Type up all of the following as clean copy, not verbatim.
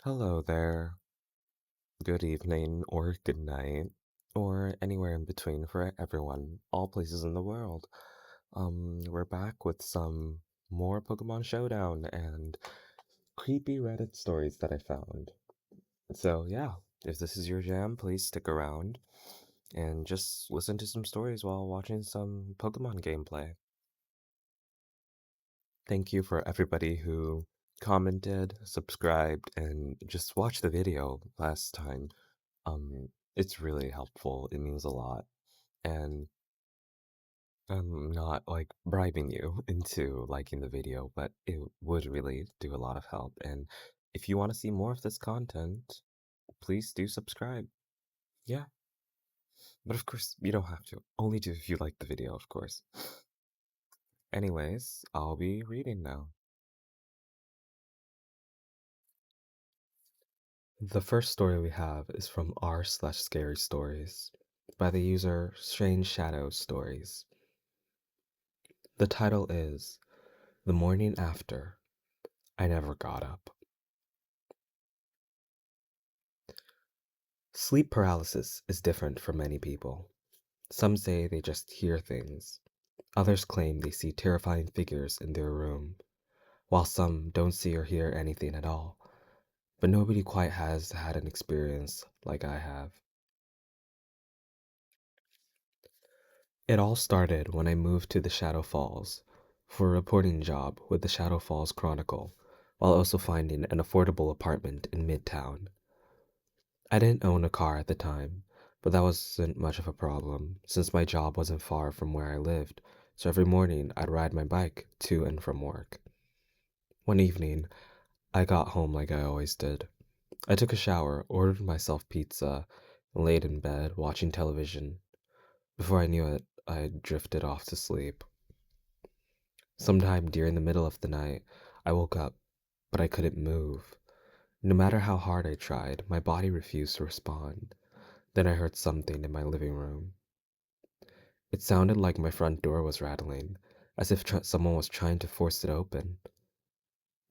Hello there. Good evening or good night or anywhere in between for everyone, all places in the world. we're back with some more Pokemon Showdown and creepy Reddit stories that I found. So yeah, if this is your jam, please stick around and just listen to some stories while watching some Pokemon gameplay. Thank you for everybody who commented, subscribed, and just watched the video last time. It's really helpful. It means a lot. And I'm not like bribing you into liking the video, but it would really do a lot of help. And if you want to see more of this content, please do subscribe. Yeah. But of course, you don't have to. Only do if you like the video, of course. Anyways, I'll be reading now. The first story we have is from r/scary stories by the user Strange Shadow Stories. The title is The Morning After I Never Got Up. Sleep paralysis is different for many people. Some say they just hear things. Others claim they see terrifying figures in their room, while some don't see or hear anything at all. But nobody quite has had an experience like I have. It all started when I moved to the Shadow Falls for a reporting job with the Shadow Falls Chronicle, while also finding an affordable apartment in Midtown. I didn't own a car at the time, but that wasn't much of a problem since my job wasn't far from where I lived, so every morning I'd ride my bike to and from work. One evening, I got home like I always did. I took a shower, ordered myself pizza, and laid in bed watching television. Before I knew it, I drifted off to sleep. Sometime during the middle of the night, I woke up, but I couldn't move. No matter how hard I tried, my body refused to respond. Then I heard something in my living room. It sounded like my front door was rattling, as if someone was trying to force it open.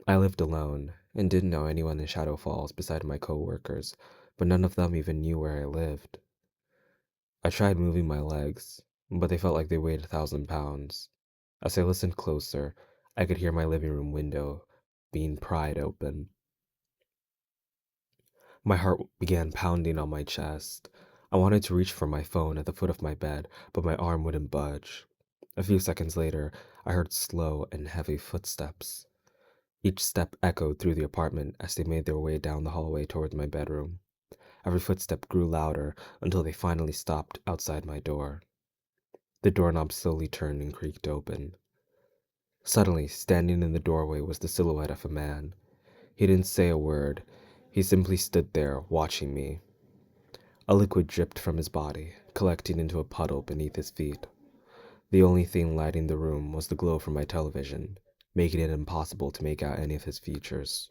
I lived alone and didn't know anyone in Shadow Falls beside my coworkers, but none of them even knew where I lived. I tried moving my legs, but they felt like they weighed 1,000 pounds. As I listened closer, I could hear my living room window being pried open. My heart began pounding on my chest. I wanted to reach for my phone at the foot of my bed, but my arm wouldn't budge. A few seconds later, I heard slow and heavy footsteps. Each step echoed through the apartment as they made their way down the hallway toward my bedroom. Every footstep grew louder until they finally stopped outside my door. The doorknob slowly turned and creaked open. Suddenly, standing in the doorway was the silhouette of a man. He didn't say a word. He simply stood there, watching me. A liquid dripped from his body, collecting into a puddle beneath his feet. The only thing lighting the room was the glow from my television, making it impossible to make out any of his features.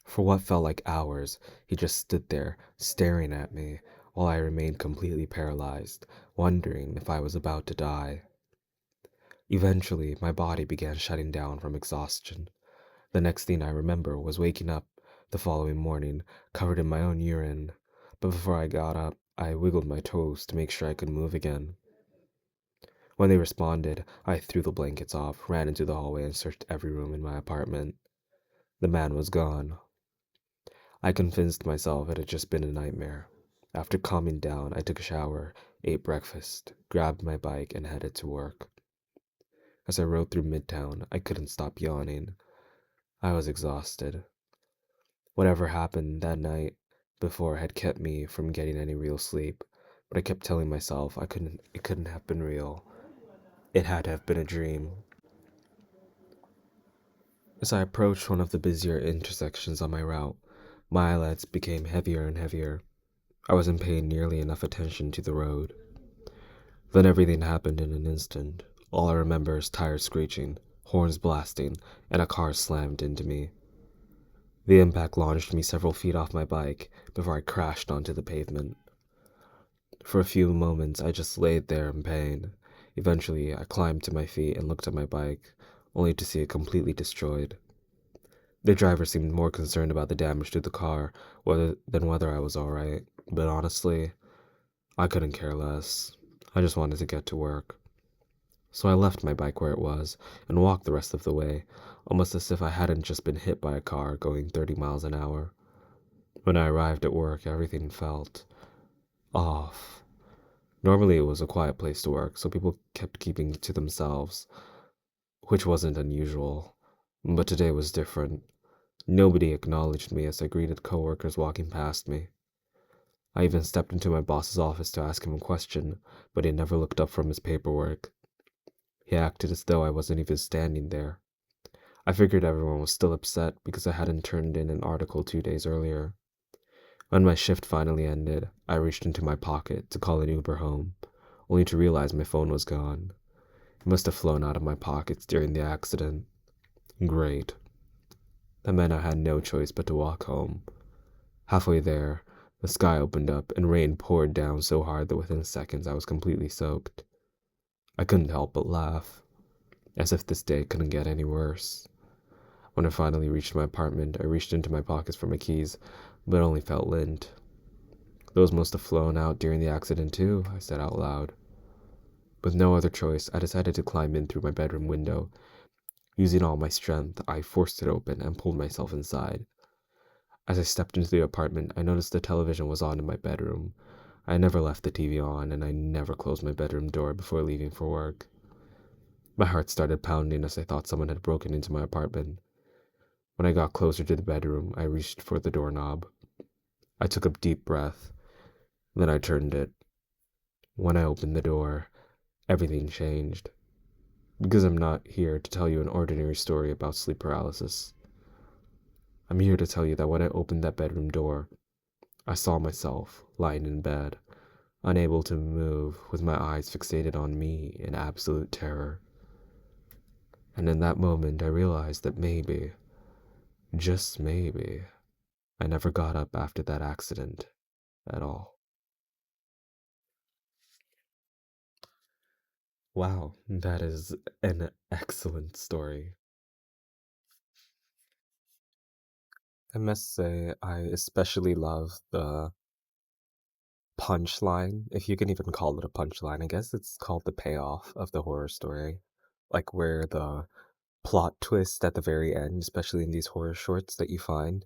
For what felt like hours, he just stood there, staring at me, while I remained completely paralyzed, wondering if I was about to die. Eventually, my body began shutting down from exhaustion. The next thing I remember was waking up the following morning, covered in my own urine. But before I got up, I wiggled my toes to make sure I could move again. When they responded, I threw the blankets off, ran into the hallway, and searched every room in my apartment. The man was gone. I convinced myself it had just been a nightmare. After calming down, I took a shower, ate breakfast, grabbed my bike, and headed to work. As I rode through Midtown, I couldn't stop yawning. I was exhausted. Whatever happened that night before had kept me from getting any real sleep, but I kept telling myself it couldn't have been real. It had to have been a dream. As I approached one of the busier intersections on my route, my eyelids became heavier and heavier. I wasn't paying nearly enough attention to the road. Then everything happened in an instant. All I remember is tires screeching, horns blasting, and a car slammed into me. The impact launched me several feet off my bike before I crashed onto the pavement. For a few moments, I just laid there in pain. Eventually, I climbed to my feet and looked at my bike, only to see it completely destroyed. The driver seemed more concerned about the damage to the car than whether I was alright, but honestly, I couldn't care less. I just wanted to get to work. So I left my bike where it was and walked the rest of the way, almost as if I hadn't just been hit by a car going 30 miles an hour. When I arrived at work, everything felt off. Normally, it was a quiet place to work, so people kept keeping to themselves, which wasn't unusual. But today was different. Nobody acknowledged me as I greeted coworkers walking past me. I even stepped into my boss's office to ask him a question, but he never looked up from his paperwork. He acted as though I wasn't even standing there. I figured everyone was still upset because I hadn't turned in an article 2 days earlier. When my shift finally ended, I reached into my pocket to call an Uber home, only to realize my phone was gone. It must have flown out of my pockets during the accident. Great. That meant I had no choice but to walk home. Halfway there, the sky opened up and rain poured down so hard that within seconds I was completely soaked. I couldn't help but laugh, as if this day couldn't get any worse. When I finally reached my apartment, I reached into my pockets for my keys, but only felt lint. Those must have flown out during the accident too, I said out loud. With no other choice, I decided to climb in through my bedroom window. Using all my strength, I forced it open and pulled myself inside. As I stepped into the apartment, I noticed the television was on in my bedroom. I never left the TV on, and I never closed my bedroom door before leaving for work. My heart started pounding as I thought someone had broken into my apartment. When I got closer to the bedroom, I reached for the doorknob. I took a deep breath, then I turned it. When I opened the door, everything changed. Because I'm not here to tell you an ordinary story about sleep paralysis. I'm here to tell you that when I opened that bedroom door, I saw myself lying in bed, unable to move, with my eyes fixated on me in absolute terror. And in that moment, I realized that maybe, just maybe, I never got up after that accident at all. Wow, that is an excellent story. I must say, I especially love the punchline, if you can even call it a punchline. I guess it's called the payoff of the horror story. Like where the plot twist at the very end, especially in these horror shorts that you find.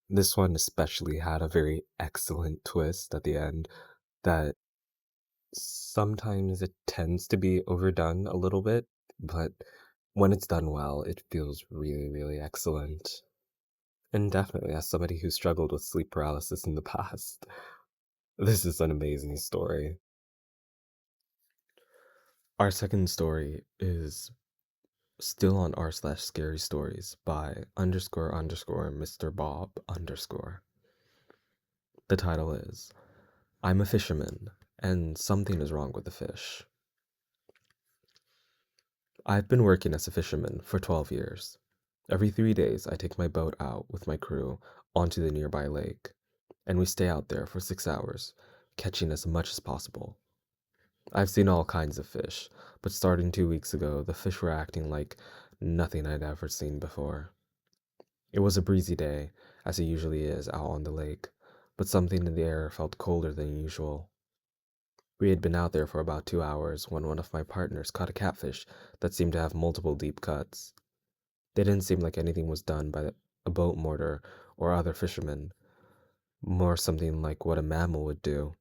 This one especially had a very excellent twist at the end that sometimes it tends to be overdone a little bit, but when it's done well, it feels really, really excellent. And definitely, as somebody who struggled with sleep paralysis in the past, this is an amazing story. Our second story is still on r/scary stories by __ Mr. Bob _. The title is I'm a fisherman, and something is wrong with the fish. I've been working as a fisherman for 12 years. Every 3 days, I take my boat out with my crew onto the nearby lake, and we stay out there for 6 hours, catching as much as possible. I've seen all kinds of fish, but starting 2 weeks ago, the fish were acting like nothing I'd ever seen before. It was a breezy day, as it usually is out on the lake, but something in the air felt colder than usual. We had been out there for about 2 hours when one of my partners caught a catfish that seemed to have multiple deep cuts. They didn't seem like anything was done by a boat mortar or other fishermen, more something like what a mammal would do.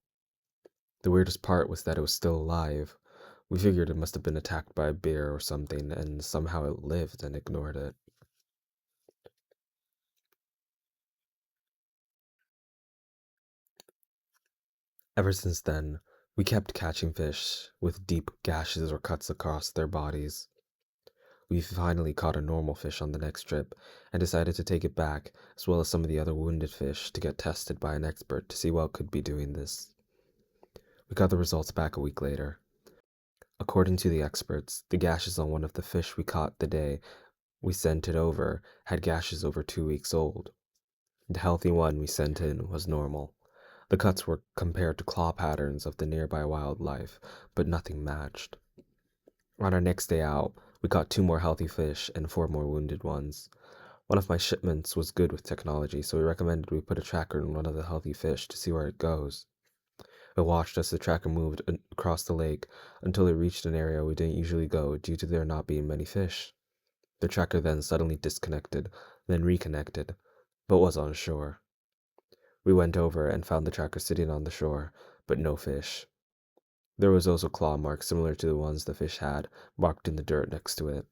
The weirdest part was that it was still alive. We figured it must have been attacked by a bear or something, and somehow it lived and ignored it. Ever since then, we kept catching fish with deep gashes or cuts across their bodies. We finally caught a normal fish on the next trip and decided to take it back, as well as some of the other wounded fish, to get tested by an expert to see what could be doing this. We got the results back a week later. According to the experts, the gashes on one of the fish we caught the day we sent it over had gashes over 2 weeks old. The healthy one we sent in was normal. The cuts were compared to claw patterns of the nearby wildlife, but nothing matched. On our next day out, we caught 2 more healthy fish and 4 more wounded ones. One of my shipments was good with technology, so he recommended we put a tracker in one of the healthy fish to see where it goes. I watched as the tracker moved across the lake until it reached an area we didn't usually go due to there not being many fish. The tracker then suddenly disconnected, then reconnected, but was on shore. We went over and found the tracker sitting on the shore, but no fish. There was also claw marks similar to the ones the fish had, marked in the dirt next to it.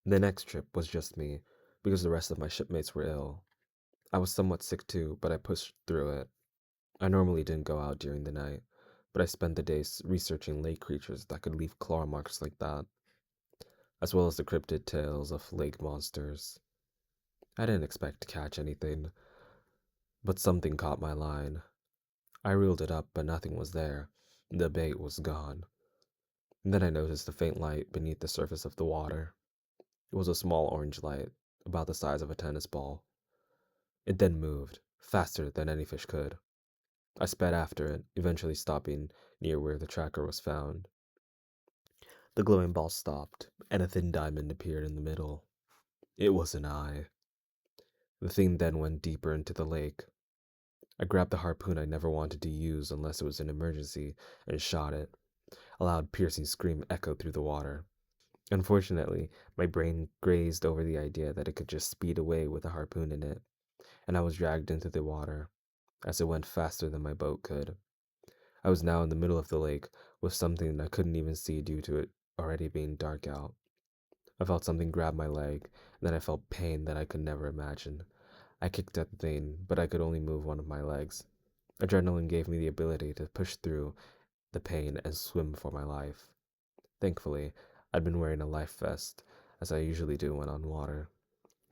The next trip was just me, because the rest of my shipmates were ill. I was somewhat sick too, but I pushed through it. I normally didn't go out during the night, but I spent the days researching lake creatures that could leave claw marks like that, as well as the cryptid tales of lake monsters. I didn't expect to catch anything, but something caught my line. I reeled it up, but nothing was there. The bait was gone. And then I noticed a faint light beneath the surface of the water. It was a small orange light, about the size of a tennis ball. It then moved, faster than any fish could. I sped after it, eventually stopping near where the tracker was found. The glowing ball stopped, and a thin diamond appeared in the middle. It was an eye. The thing then went deeper into the lake. I grabbed the harpoon I never wanted to use unless it was an emergency and shot it. A loud piercing scream echoed through the water. Unfortunately, my brain grazed over the idea that it could just speed away with a harpoon in it, and I was dragged into the water, as it went faster than my boat could. I was now in the middle of the lake with something I couldn't even see due to it already being dark out. I felt something grab my leg, and then I felt pain that I could never imagine. I kicked at the thing, but I could only move one of my legs. Adrenaline gave me the ability to push through the pain and swim for my life. Thankfully, I'd been wearing a life vest, as I usually do when on water.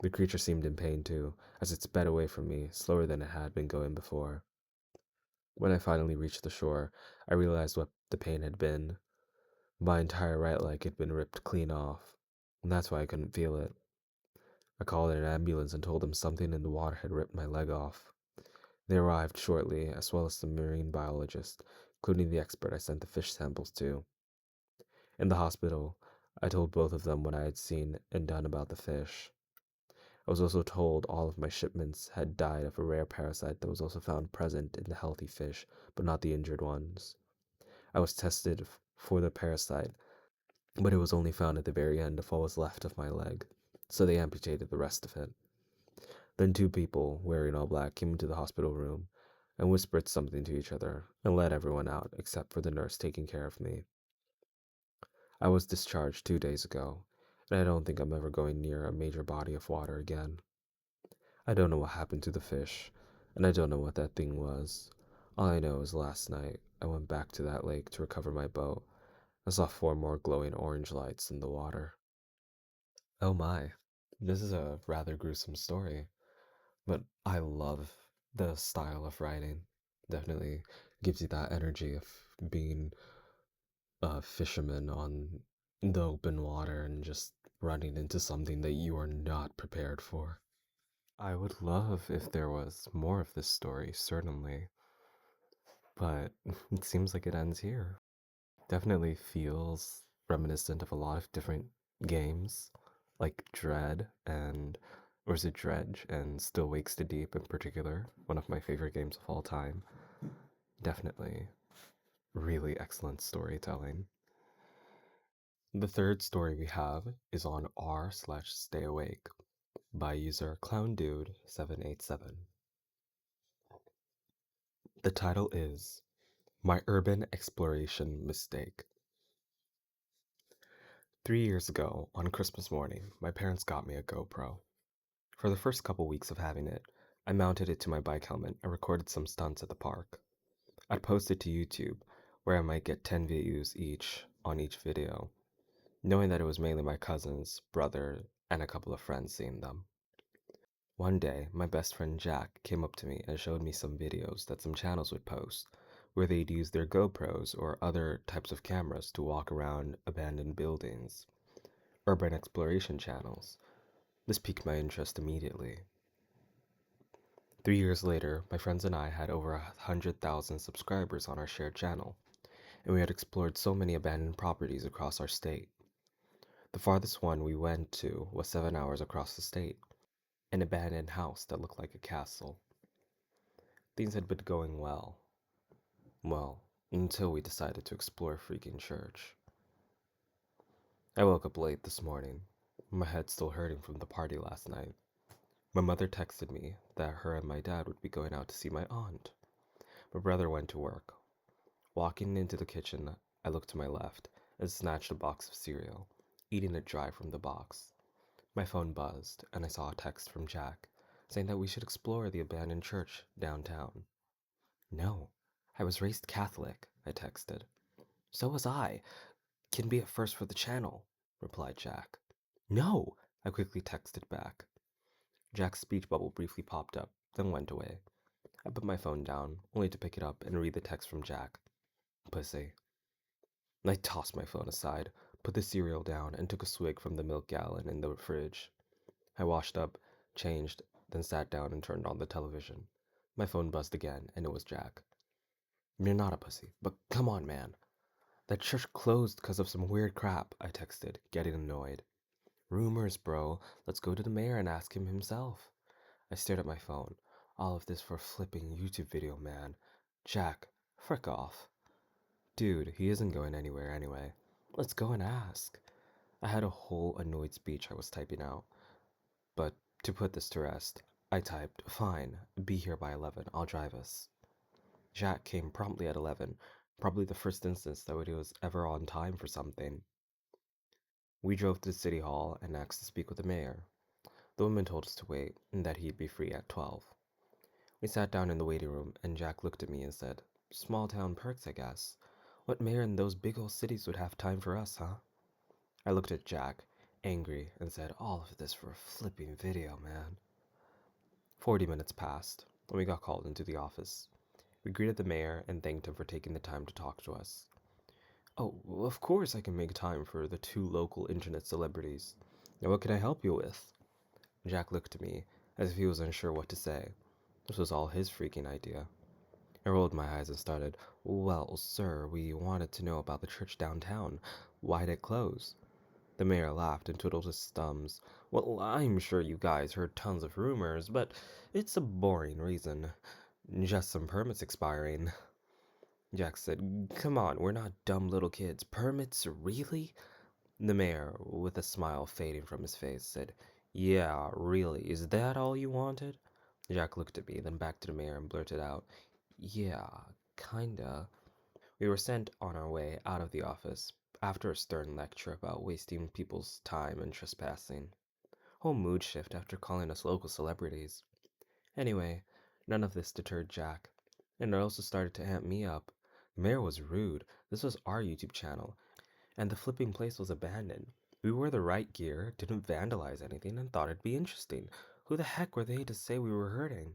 The creature seemed in pain too, as it sped away from me, slower than it had been going before. When I finally reached the shore, I realized what the pain had been. My entire right leg had been ripped clean off, and that's why I couldn't feel it. I called an ambulance and told them something in the water had ripped my leg off. They arrived shortly, as well as the marine biologist, including the expert I sent the fish samples to. In the hospital, I told both of them what I had seen and done about the fish. I was also told all of my shipments had died of a rare parasite that was also found present in the healthy fish, but not the injured ones. I was tested for the parasite, but it was only found at the very end of what was left of my leg, so they amputated the rest of it. Then two people, wearing all black, came into the hospital room and whispered something to each other and let everyone out except for the nurse taking care of me. I was discharged 2 days ago, and I don't think I'm ever going near a major body of water again. I don't know what happened to the fish, and I don't know what that thing was. All I know is last night I went back to that lake to recover my boat. I saw 4 more glowing orange lights in the water. Oh my, this is a rather gruesome story, but I love the style of writing. Definitely gives you that energy of being a fisherman on the open water and just running into something that you are not prepared for. I would love if there was more of this story, certainly, but it seems like it ends here. Definitely feels reminiscent of a lot of different games, like Dread and, or is it Dredge and Still Wakes to Deep in particular, one of my favorite games of all time. Definitely really excellent storytelling. The third story we have is on r/stay awake by user clowndude787. The title is My Urban Exploration Mistake. 3 years ago, on Christmas morning, my parents got me a GoPro. For the first couple weeks of having it, I mounted it to my bike helmet and recorded some stunts at the park. I'd post it to YouTube, where I might get 10 views each on each video, knowing that it was mainly my cousins, brother, and a couple of friends seeing them. One day, my best friend Jack came up to me and showed me some videos that some channels would post, where they'd use their GoPros or other types of cameras to walk around abandoned buildings. Urban exploration channels. This piqued my interest immediately. 3 years later, my friends and I had over 100,000 subscribers on our shared channel, and we had explored so many abandoned properties across our state. The farthest one we went to was 7 hours across the state, an abandoned house that looked like a castle. Things had been going well. Well, until we decided to explore a freaking church. I woke up late this morning, my head still hurting from the party last night. My mother texted me that her and my dad would be going out to see my aunt. My brother went to work. Walking into the kitchen, I looked to my left and snatched a box of cereal, eating it dry from the box. My phone buzzed, and I saw a text from Jack saying that we should explore the abandoned church downtown. No, I was raised Catholic, I texted. So was I. Can be at first for the channel, replied Jack. No, I quickly texted back. Jack's speech bubble briefly popped up, then went away. I put my phone down, only to pick it up and read the text from Jack. Pussy. I tossed my phone aside, put the cereal down, and took a swig from the milk gallon in the fridge. I washed up, changed, then sat down and turned on the television. My phone buzzed again, and it was Jack. You're not a pussy, but come on, man. That church closed because of some weird crap, I texted, getting annoyed. Rumors, bro. Let's go to the mayor and ask him himself. I stared at my phone. All of this for a flipping YouTube video, man. Jack, frick off. Dude, he isn't going anywhere anyway. Let's go and ask. I had a whole annoyed speech I was typing out. But to put this to rest, I typed, fine, be here by 11, I'll drive us. Jack came promptly at 11, probably the first instance that he was ever on time for something. We drove to City Hall and asked to speak with the mayor. The woman told us to wait and that he'd be free at 12. We sat down in the waiting room and Jack looked at me and said, small town perks, I guess. What mayor in those big old cities would have time for us, huh? I looked at Jack, angry, and said, all of this for a flipping video, man. 40 minutes passed, and we got called into the office. We greeted the mayor and thanked him for taking the time to talk to us. Oh, well, of course I can make time for the two local internet celebrities. Now what can I help you with? Jack looked at me, as if he was unsure what to say. This was all his freaking idea. I rolled my eyes and started, well, sir, we wanted to know about the church downtown. Why'd it close? The mayor laughed and twiddled his thumbs. Well, I'm sure you guys heard tons of rumors, but it's a boring reason. Just some permits expiring. Jack said, come on, we're not dumb little kids. Permits, really? The mayor, with a smile fading from his face, said, yeah, really, is that all you wanted? Jack looked at me, then back to the mayor and blurted out, yeah, kinda. We were sent on our way out of the office after a stern lecture about wasting people's time and trespassing. Whole mood shift after calling us local celebrities. Anyway, none of this deterred Jack, and it also started to amp me up. The mayor was rude. This was our YouTube channel, and the flipping place was abandoned. We wore the right gear, didn't vandalize anything, and thought it'd be interesting. Who the heck were they to say we were hurting?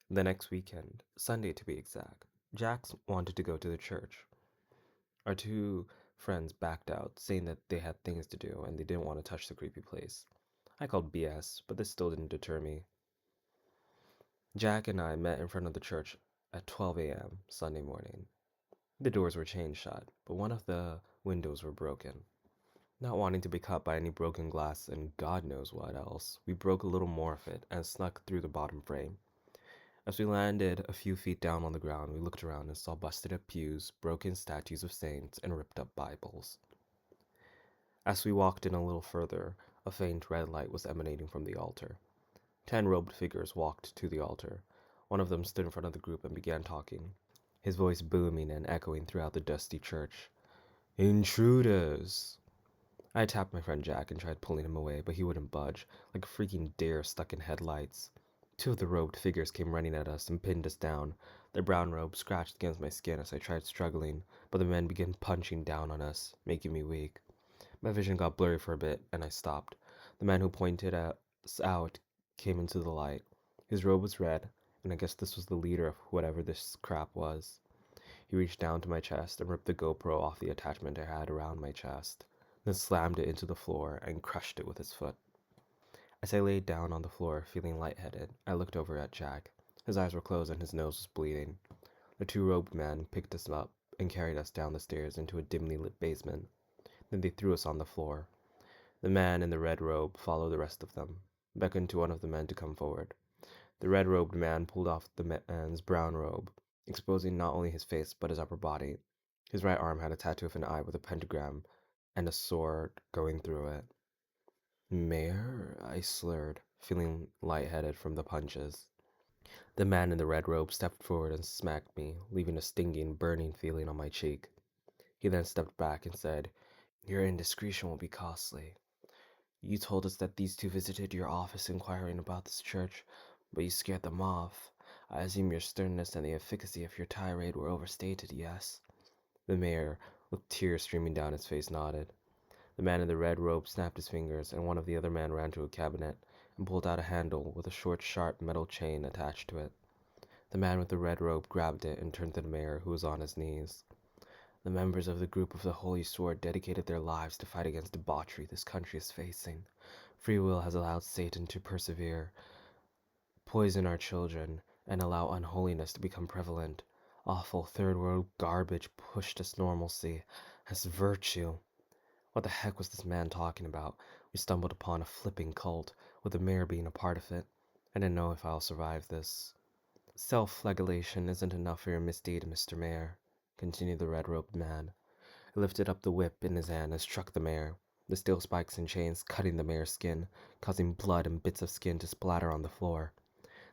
The next weekend, Sunday to be exact, Jax wanted to go to the church. Our two friends backed out, saying that they had things to do and they didn't want to touch the creepy place. I called BS, but this still didn't deter me. Jack and I met in front of the church at 12 a.m. Sunday morning. The doors were chain shut, but one of the windows were broken. Not wanting to be caught by any broken glass and God knows what else, we broke a little more of it and snuck through the bottom frame. As we landed a few feet down on the ground, we looked around and saw busted up pews, broken statues of saints, and ripped up Bibles. As we walked in a little further, a faint red light was emanating from the altar. 10 robed figures walked to the altar. One of them stood in front of the group and began talking, his voice booming and echoing throughout the dusty church. Intruders! I tapped my friend Jack and tried pulling him away, but he wouldn't budge, like a freaking deer stuck in headlights. 2 of the robed figures came running at us and pinned us down. Their brown robes scratched against my skin as I tried struggling, but the men began punching down on us, making me weak. My vision got blurry for a bit, and I stopped. The man who pointed us out came into the light. His robe was red, and I guess this was the leader of whatever this crap was. He reached down to my chest and ripped the GoPro off the attachment I had around my chest, then slammed it into the floor and crushed it with his foot. As I laid down on the floor, feeling lightheaded, I looked over at Jack. His eyes were closed and his nose was bleeding. The 2 robed men picked us up and carried us down the stairs into a dimly lit basement. Then they threw us on the floor. The man in the red robe followed the rest of them. beckoned to one of the men to come forward. The red-robed man pulled off the man's brown robe, exposing not only his face but his upper body. His right arm had a tattoo of an eye with a pentagram and a sword going through it. Mayor? I slurred, feeling lightheaded from the punches. The man in the red robe stepped forward and smacked me, leaving a stinging, burning feeling on my cheek. He then stepped back and said, "Your indiscretion will be costly. You told us that these two visited your office inquiring about this church, but you scared them off. I assume your sternness and the efficacy of your tirade were overstated, yes?" The mayor, with tears streaming down his face, nodded. The man in the red robe snapped his fingers, and one of the other men ran to a cabinet and pulled out a handle with a short, sharp metal chain attached to it. The man with the red robe grabbed it and turned to the mayor, who was on his knees. "The members of the group of the Holy Sword dedicated their lives to fight against debauchery this country is facing. Free will has allowed Satan to persevere, poison our children, and allow unholiness to become prevalent. Awful third world garbage pushed us normalcy as virtue." What the heck was this man talking about? We stumbled upon a flipping cult, with the mayor being a part of it. I didn't know if I'll survive this. "Self-flagellation isn't enough for your misdeed, Mr. Mayor," continued the red-robed man. He lifted up the whip in his hand and struck the mayor, the steel spikes and chains cutting the mayor's skin, causing blood and bits of skin to splatter on the floor.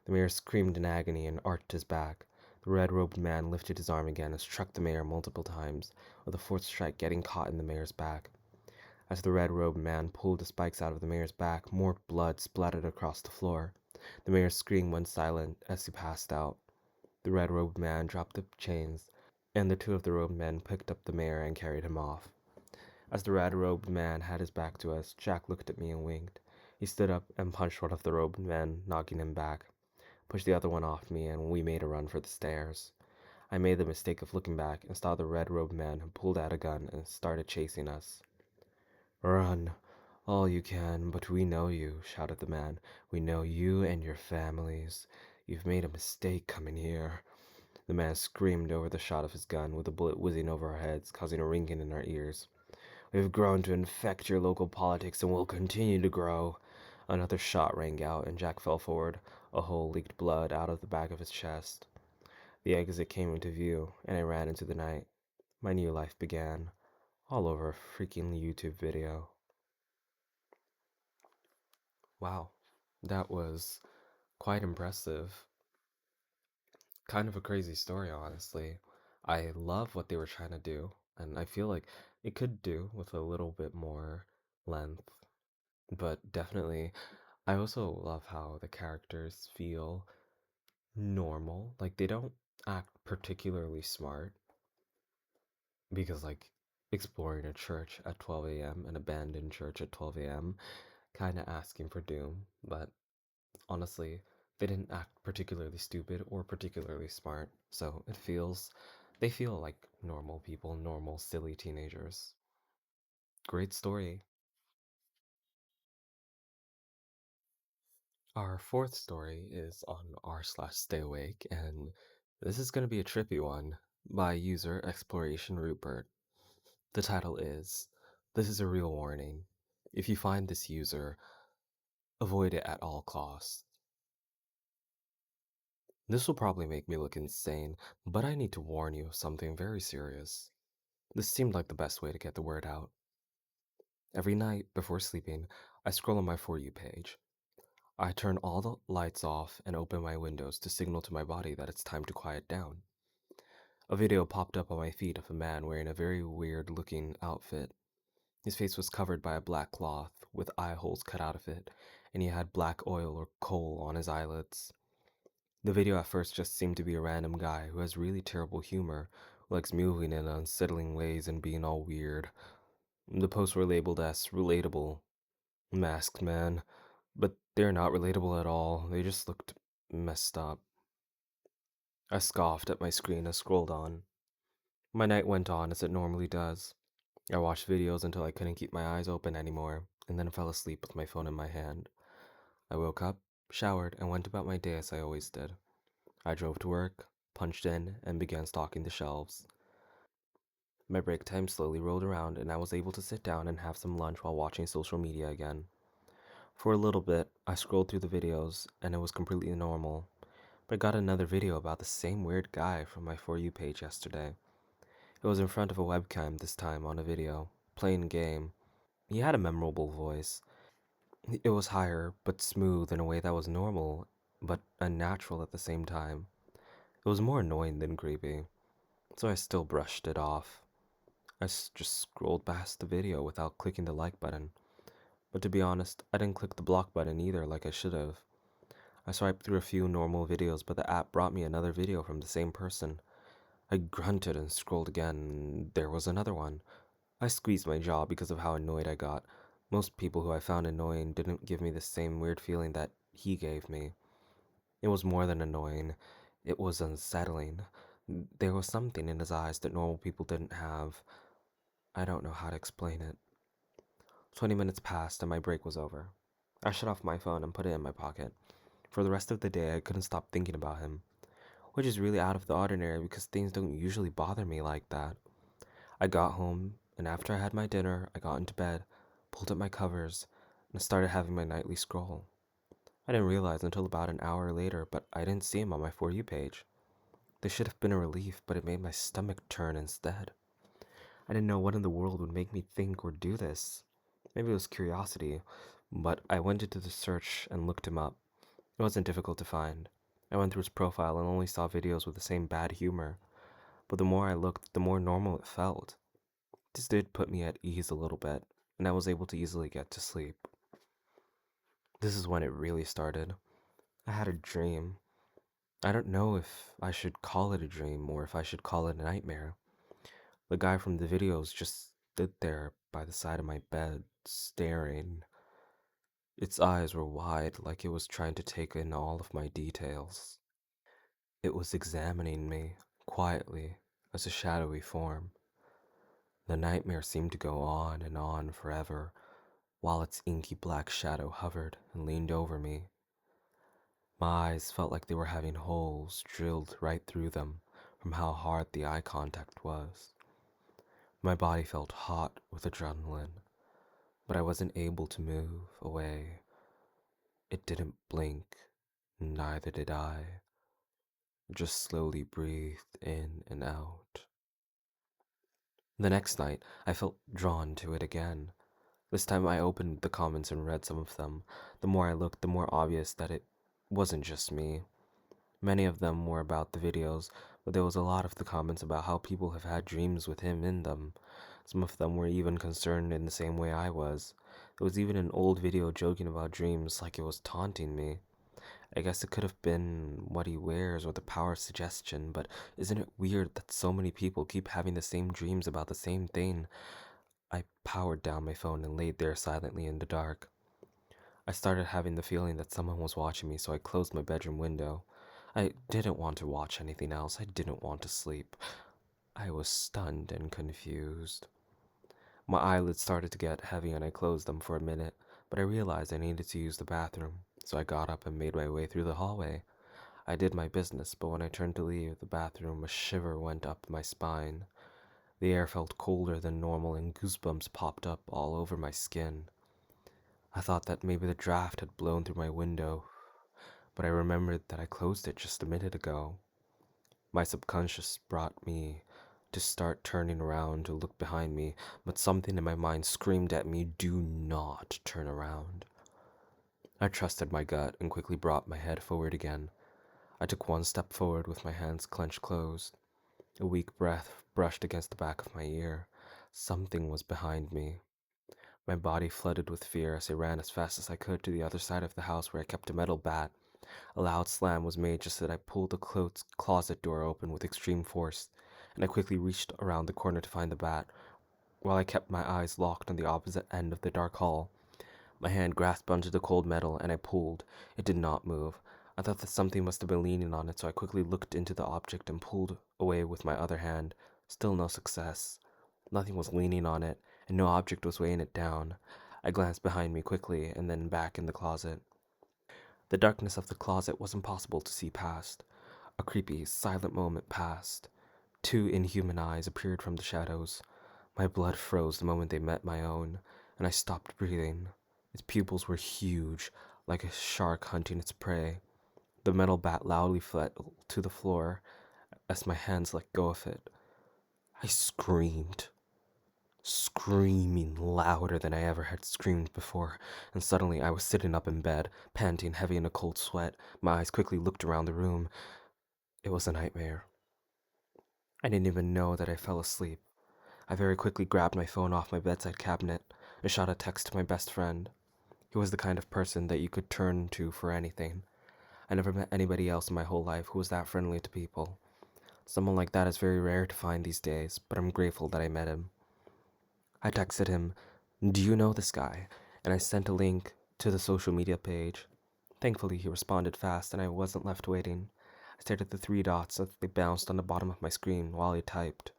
The mayor screamed in agony and arched his back. The red-robed man lifted his arm again and struck the mayor multiple times, with the fourth strike getting caught in the mayor's back. As the red-robed man pulled the spikes out of the mayor's back, more blood splattered across the floor. The mayor's scream went silent as he passed out. The red-robed man dropped the chains, and the two of the robed men picked up the mayor and carried him off. As the red-robed man had his back to us, Jack looked at me and winked. He stood up and punched one of the robed men, knocking him back, pushed the other one off me, and we made a run for the stairs. I made the mistake of looking back and saw the red-robed man who pulled out a gun and started chasing us. "Run, all you can, but we know you," shouted the man. "We know you and your families. You've made a mistake coming here." The man screamed over the shot of his gun, with the bullet whizzing over our heads, causing a ringing in our ears. "We've grown to infect your local politics and will continue to grow." Another shot rang out, and Jack fell forward. A hole leaked blood out of the back of his chest. The exit came into view, and I ran into the night. My new life began, all over a freaking YouTube video. Wow, that was quite impressive. Kind of a crazy story, honestly. I love what they were trying to do, and I feel like it could do with a little bit more length, but definitely, I also love how the characters feel normal. Like, they don't act particularly smart, because, like, exploring a church at 12 a.m., an abandoned church at 12 a.m., kind of asking for doom, but honestly, they didn't act particularly stupid or particularly smart, so they feel like normal people, normal, silly teenagers. Great story. Our fourth story is on r/stay awake, and this is going to be a trippy one by user Exploration Rupert. The title is, "This is a real warning. If you find this user, avoid it at all costs." This will probably make me look insane, but I need to warn you of something very serious. This seemed like the best way to get the word out. Every night before sleeping, I scroll on my For You page. I turn all the lights off and open my windows to signal to my body that it's time to quiet down. A video popped up on my feed of a man wearing a very weird looking outfit. His face was covered by a black cloth with eye holes cut out of it, and he had black oil or coal on his eyelids. The video at first just seemed to be a random guy who has really terrible humor, who likes moving in unsettling ways and being all weird. The posts were labeled as relatable, masked man, but they're not relatable at all. They just looked messed up. I scoffed at my screen and scrolled on. My night went on as it normally does. I watched videos until I couldn't keep my eyes open anymore, and then fell asleep with my phone in my hand. I woke up, showered, and went about my day as I always did. I drove to work, punched in, and began stocking the shelves. My break time slowly rolled around, and I was able to sit down and have some lunch while watching social media again. For a little bit, I scrolled through the videos and it was completely normal. But I got another video about the same weird guy from my For You page yesterday. It was in front of a webcam this time on a video, playing a game. He had a memorable voice. It was higher, but smooth in a way that was normal, but unnatural at the same time. It was more annoying than creepy, so I still brushed it off. Just scrolled past the video without clicking the like button. But to be honest, I didn't click the block button either like I should have. I swiped through a few normal videos, but the app brought me another video from the same person. I grunted and scrolled again, and there was another one. I squeezed my jaw because of how annoyed I got. Most people who I found annoying didn't give me the same weird feeling that he gave me. It was more than annoying, it was unsettling. There was something in his eyes that normal people didn't have. I don't know how to explain it. 20 minutes passed and my break was over. I shut off my phone and put it in my pocket. For the rest of the day, I couldn't stop thinking about him, which is really out of the ordinary because things don't usually bother me like that. I got home, and after I had my dinner, I got into bed, pulled up my covers, and started having my nightly scroll. I didn't realize until about an hour later, but I didn't see him on my For You page. This should have been a relief, but it made my stomach turn instead. I didn't know what in the world would make me think or do this. Maybe it was curiosity, but I went into the search and looked him up. It wasn't difficult to find. I went through his profile and only saw videos with the same bad humor, but the more I looked, the more normal it felt. This did put me at ease a little bit, and I was able to easily get to sleep. This is when it really started. I had a dream. I don't know if I should call it a dream or if I should call it a nightmare. The guy from the videos just stood there by the side of my bed, staring. Its eyes were wide, like it was trying to take in all of my details. It was examining me, quietly, as a shadowy form. The nightmare seemed to go on and on forever, while its inky black shadow hovered and leaned over me. My eyes felt like they were having holes drilled right through them from how hard the eye contact was. My body felt hot with adrenaline, but I wasn't able to move away. It didn't blink, neither did I. It just slowly breathed in and out. The next night, I felt drawn to it again. This time I opened the comments and read some of them. The more I looked, the more obvious that it wasn't just me. Many of them were about the videos, but there was a lot of the comments about how people have had dreams with him in them. Some of them were even concerned in the same way I was. There was even an old video joking about dreams like it was taunting me. I guess it could have been what he wears or the power of suggestion, but isn't it weird that so many people keep having the same dreams about the same thing? I powered down my phone and laid there silently in the dark. I started having the feeling that someone was watching me, so I closed my bedroom window. I didn't want to watch anything else. I didn't want to sleep. I was stunned and confused. My eyelids started to get heavy and I closed them for a minute, but I realized I needed to use the bathroom, so I got up and made my way through the hallway. I did my business, but when I turned to leave the bathroom, a shiver went up my spine. The air felt colder than normal and goosebumps popped up all over my skin. I thought that maybe the draft had blown through my window, but I remembered that I closed it just a minute ago. My subconscious brought me to start turning around to look behind me, but something in my mind screamed at me, "Do not turn around." I trusted my gut and quickly brought my head forward again. I took one step forward with my hands clenched closed. A weak breath brushed against the back of my ear. Something was behind me. My body flooded with fear as I ran as fast as I could to the other side of the house where I kept a metal bat. A loud slam was made just as I pulled the closet door open with extreme force, and I quickly reached around the corner to find the bat, while I kept my eyes locked on the opposite end of the dark hall. My hand grasped onto the cold metal, and I pulled. It did not move. I thought that something must have been leaning on it, so I quickly looked into the object and pulled away with my other hand. Still no success. Nothing was leaning on it, and no object was weighing it down. I glanced behind me quickly, and then back in the closet. The darkness of the closet was impossible to see past. A creepy, silent moment passed. Two inhuman eyes appeared from the shadows. My blood froze the moment they met my own, and I stopped breathing. Its pupils were huge, like a shark hunting its prey. The metal bat loudly fell to the floor as my hands let go of it. I screamed, screaming louder than I ever had screamed before, and suddenly I was sitting up in bed, panting heavy in a cold sweat. My eyes quickly looked around the room. It was a nightmare. I didn't even know that I fell asleep. I very quickly grabbed my phone off my bedside cabinet and shot a text to my best friend. He was the kind of person that you could turn to for anything. I never met anybody else in my whole life who was that friendly to people. Someone like that is very rare to find these days, but I'm grateful that I met him. I texted him, "Do you know this guy?" And I sent a link to the social media page. Thankfully, he responded fast and I wasn't left waiting. I stared at the three dots as they bounced on the bottom of my screen while he typed.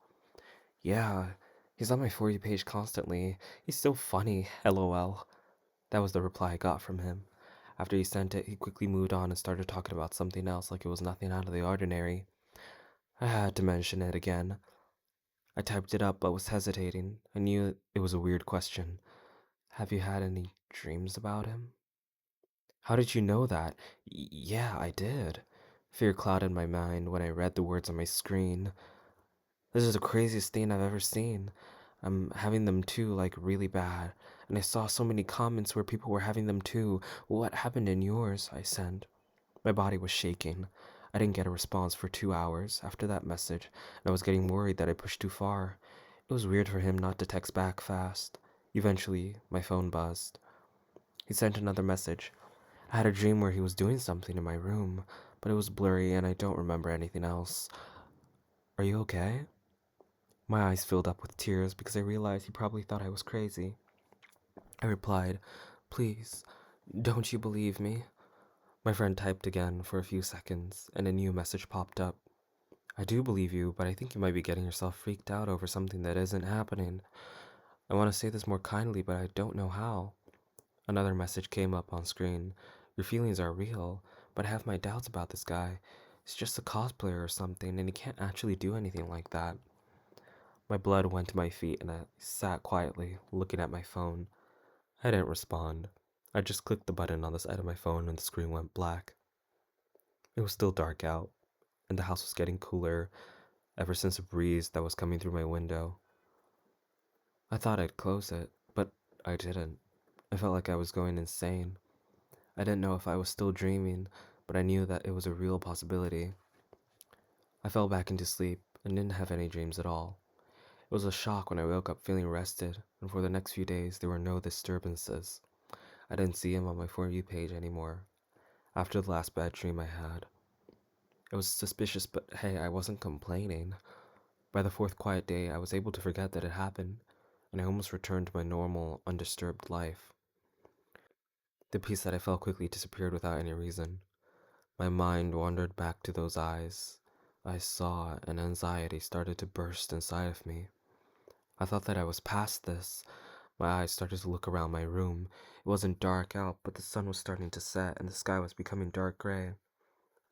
"Yeah, he's on my For You page constantly. He's so funny, lol." That was the reply I got from him. After he sent it, he quickly moved on and started talking about something else like it was nothing out of the ordinary. I had to mention it again. I typed it up but was hesitating. I knew it was a weird question. "Have you had any dreams about him?" "How did you know that?" Yeah, I did." Fear clouded my mind when I read the words on my screen. "This is the craziest thing I've ever seen. I'm having them too, like really bad. And I saw so many comments where people were having them too. What happened in yours?" I sent. My body was shaking. I didn't get a response for 2 hours after that message, and I was getting worried that I pushed too far. It was weird for him not to text back fast. Eventually, my phone buzzed. He sent another message. "I had a dream where he was doing something in my room, but it was blurry and I don't remember anything else. Are you okay?" My eyes filled up with tears because I realized he probably thought I was crazy. I replied, "Please, don't you believe me?" My friend typed again for a few seconds, and a new message popped up. "I do believe you, but I think you might be getting yourself freaked out over something that isn't happening. I want to say this more kindly, but I don't know how." Another message came up on screen. "Your feelings are real, but I have my doubts about this guy. He's just a cosplayer or something, and he can't actually do anything like that." My blood went to my feet, and I sat quietly, looking at my phone. I didn't respond. I just clicked the button on the side of my phone, and the screen went black. It was still dark out, and the house was getting cooler ever since a breeze that was coming through my window. I thought I'd close it, but I didn't. I felt like I was going insane. I didn't know if I was still dreaming, but I knew that it was a real possibility. I fell back into sleep and didn't have any dreams at all. It was a shock when I woke up feeling rested, and for the next few days there were no disturbances. I didn't see him on my For You page anymore. After the last bad dream I had, it was suspicious, but hey, I wasn't complaining. By the fourth quiet day, I was able to forget that it happened, and I almost returned to my normal, undisturbed life. The peace that I felt quickly disappeared without any reason. My mind wandered back to those eyes I saw, and anxiety started to burst inside of me. I thought that I was past this. My eyes started to look around my room. It wasn't dark out, but the sun was starting to set, and the sky was becoming dark gray.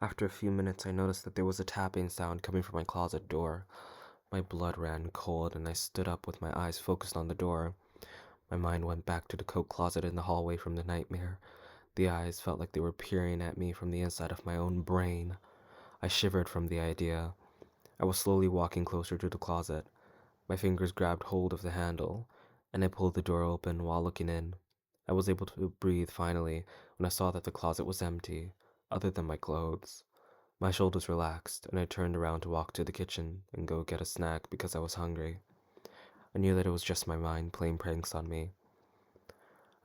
After a few minutes, I noticed that there was a tapping sound coming from my closet door. My blood ran cold, and I stood up with my eyes focused on the door. My mind went back to the coat closet in the hallway from the nightmare. The eyes felt like they were peering at me from the inside of my own brain. I shivered from the idea. I was slowly walking closer to the closet. My fingers grabbed hold of the handle, and I pulled the door open while looking in. I was able to breathe finally when I saw that the closet was empty, other than my clothes. My shoulders relaxed, and I turned around to walk to the kitchen and go get a snack because I was hungry. I knew that it was just my mind playing pranks on me.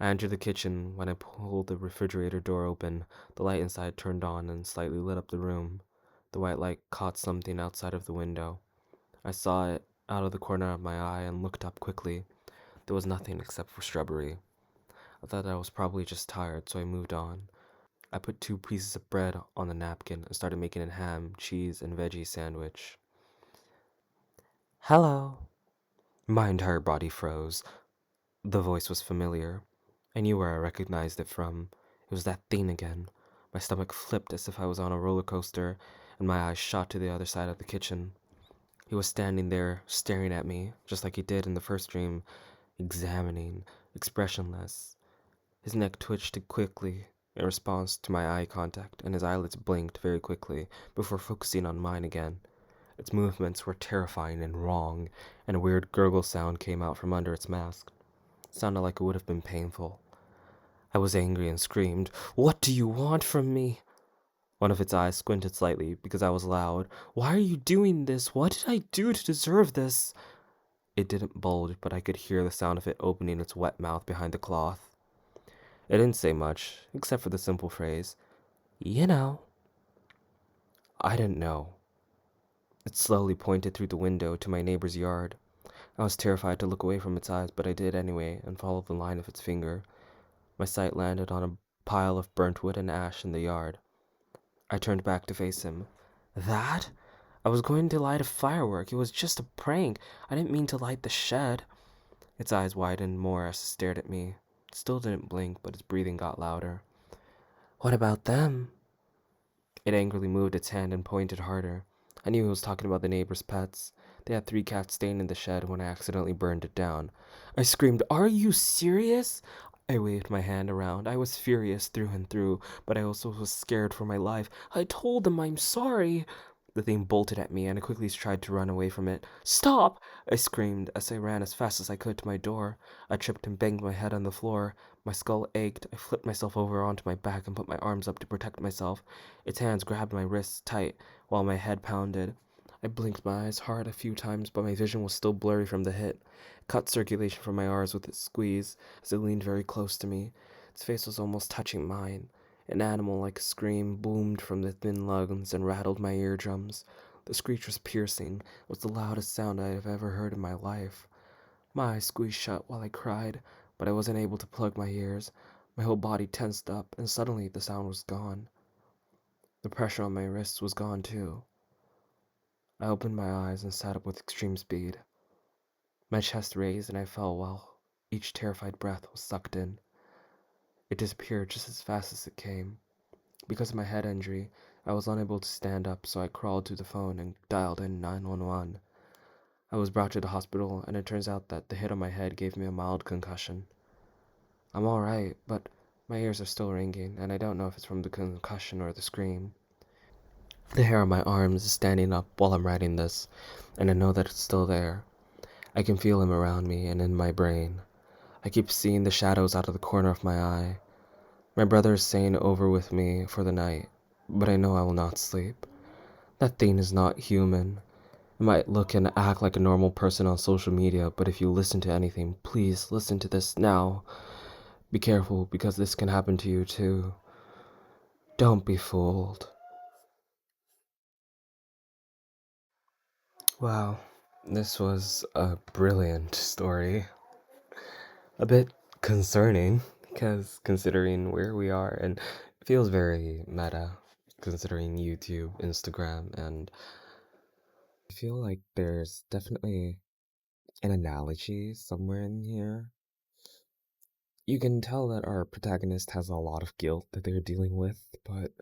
I entered the kitchen. When I pulled the refrigerator door open, the light inside turned on and slightly lit up the room. The white light caught something outside of the window. I saw it out of the corner of my eye and looked up quickly. There was nothing except for shrubbery. I thought I was probably just tired, so I moved on. I put 2 pieces of bread on the napkin and started making a ham, cheese, and veggie sandwich. "Hello." My entire body froze. The voice was familiar. I knew where I recognized it from. It was that thing again. My stomach flipped as if I was on a roller coaster, and my eyes shot to the other side of the kitchen. He was standing there, staring at me, just like he did in the first dream, examining, expressionless. His neck twitched quickly in response to my eye contact, and his eyelids blinked very quickly before focusing on mine again. Its movements were terrifying and wrong, and a weird gurgle sound came out from under its mask. It sounded like it would have been painful. I was angry and screamed, "What do you want from me?" One of its eyes squinted slightly because I was loud. "Why are you doing this? What did I do to deserve this?" It didn't bulge, but I could hear the sound of it opening its wet mouth behind the cloth. It didn't say much, except for the simple phrase, "You know." I didn't know. It slowly pointed through the window to my neighbor's yard. I was terrified to look away from its eyes, but I did anyway and followed the line of its finger. My sight landed on a pile of burnt wood and ash in the yard. I turned back to face him. "That? I was going to light a firework. It was just a prank. I didn't mean to light the shed." Its eyes widened more as it stared at me. It still didn't blink, but its breathing got louder. "What about them?" It angrily moved its hand and pointed harder. I knew he was talking about the neighbor's pets. They had 3 cats staying in the shed when I accidentally burned it down. I screamed, "Are you serious?" I waved my hand around. I was furious through and through, but I also was scared for my life. "I told them I'm sorry." The thing bolted at me, and I quickly tried to run away from it. "Stop!" I screamed as I ran as fast as I could to my door. I tripped and banged my head on the floor. My skull ached. I flipped myself over onto my back and put my arms up to protect myself. Its hands grabbed my wrists tight while my head pounded. I blinked my eyes hard a few times, but my vision was still blurry from the hit. It cut circulation from my arms with its squeeze as it leaned very close to me. Its face was almost touching mine. An animal-like scream boomed from the thin lungs and rattled my eardrums. The screech was piercing. It was the loudest sound I have ever heard in my life. My eyes squeezed shut while I cried, but I wasn't able to plug my ears. My whole body tensed up, and suddenly the sound was gone. The pressure on my wrists was gone too. I opened my eyes and sat up with extreme speed. My chest raised and I fell while each terrified breath was sucked in. It disappeared just as fast as it came. Because of my head injury, I was unable to stand up, so I crawled to the phone and dialed in 911. I was brought to the hospital, and it turns out that the hit on my head gave me a mild concussion. I'm alright, but my ears are still ringing, and I don't know if it's from the concussion or the scream. The hair on my arms is standing up while I'm writing this, and I know that it's still there. I can feel him around me and in my brain. I keep seeing the shadows out of the corner of my eye. My brother is staying over with me for the night, but I know I will not sleep. That thing is not human. It might look and act like a normal person on social media, but if you listen to anything, please listen to this now. Be careful, because this can happen to you too. Don't be fooled. Wow, this was a brilliant story. A bit concerning, because considering where we are, and it feels very meta, considering YouTube, Instagram, and I feel like there's definitely an analogy somewhere in here. You can tell that our protagonist has a lot of guilt that they're dealing with, but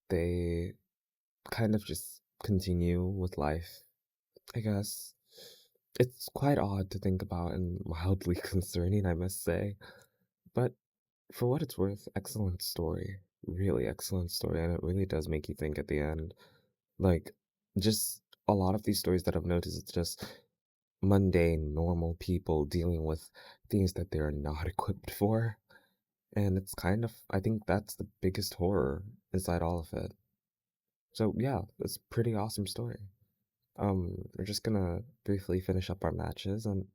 they kind of just continue with life, I guess. It's quite odd to think about and mildly concerning, I must say. But for what it's worth, excellent story. Really excellent story, and it really does make you think at the end. Like, just a lot of these stories that I've noticed, it's just mundane, normal people dealing with things that they're not equipped for. And it's kind of, I think that's the biggest horror inside all of it. So yeah, it's a pretty awesome story. We're just gonna briefly finish up our matches, and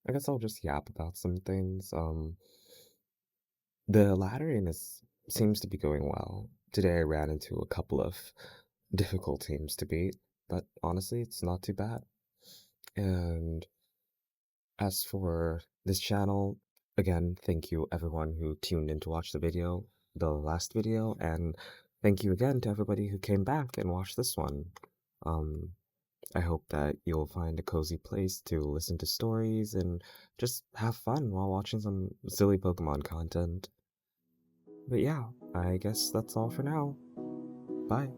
I guess I'll just yap about some things. The laddering seems to be going well. Today I ran into a couple of difficult teams to beat, but honestly, it's not too bad. And as for this channel, again, thank you everyone who tuned in to watch the last video, and thank you again to everybody who came back and watched this one. Um, I hope that you'll find a cozy place to listen to stories and just have fun while watching some silly Pokemon content. But yeah, I guess that's all for now. Bye.